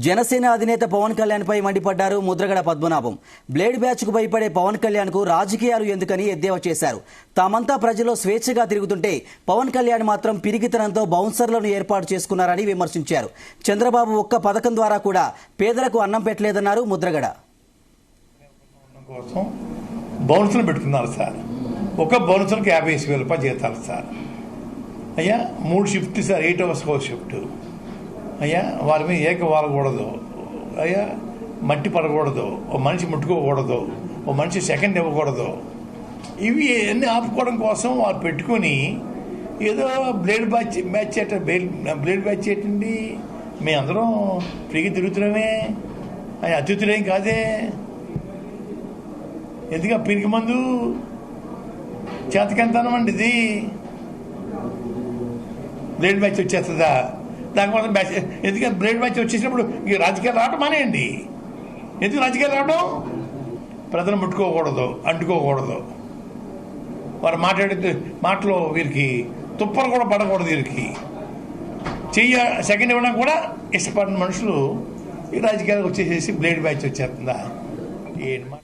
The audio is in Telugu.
జనసేన అధినేత పవన్ కళ్యాణ్ పై మండిపడ్డారు ముద్రగడ పద్మనాభం. బ్లేడ్ బ్యాచ్ కు భయపడే పవన్ కళ్యాణ్ కు రాజకీయాలు ఎందుకని ఎద్దేవా చేశారు. తామంతా ప్రజల్లో స్వేచ్ఛగా తిరుగుతుంటే పవన్ కళ్యాణ్ మాత్రం పిరిగితనంతో బౌన్సర్లను ఏర్పాటు చేసుకున్నారని విమర్శించారు. చంద్రబాబు ఒక్క పథకం ద్వారా కూడా పేదలకు అన్నం పెట్టలేదన్నారు ముద్రగడ. బౌన్సర్లు పెట్టుకున్నారు సార్. ఒక బౌన్సర్కి 50,000 రూపాయలు జీతాలు సార్. అయ్యా 3 షిఫ్ట్ సార్, 8 hours షిఫ్ట్. అయ్యా వారి మీద ఏక వాలకూడదు, అయ్యా మట్టి పడకూడదు, ఓ మనిషి ముట్టుకోకూడదు, ఓ మనిషి సెకండ్ ఇవ్వకూడదు. ఇవి అన్నీ ఆపుకోవడం కోసం వారు పెట్టుకొని ఏదో బ్లేడ్ బ్యాచ్ ఏంటండి, మేమందరం ఫ్రీగా తిరుగుతున్నామే, అది అతిథులేం కాదే. ఎందుకు పిరికి మందు చేతకంతానమండి ఇది. బ్లేడ్ బ్యాచ్ వచ్చేస్తుందా? దానికోసం బ్యాచ్ ఎందుకంటే బ్లేడ్ బ్యాచ్ వచ్చేసినప్పుడు ఈ రాజకీయాలు రావడం మానేయండి. ఎందుకు రాజకీయాలు రావడం? ప్రజలు ముట్టుకోకూడదు, అంటుకోకూడదు, వారు మాట్లాడే మాటలో వీరికి తుప్పలు కూడా పడకూడదు. వీరికి సెకండ్ ఇవ్వడం కూడా ఇష్టపడిన మనుషులు ఈ రాజకీయాలకు వచ్చేసేసి బ్లేడ్ బ్యాచ్ వచ్చేస్తుందా?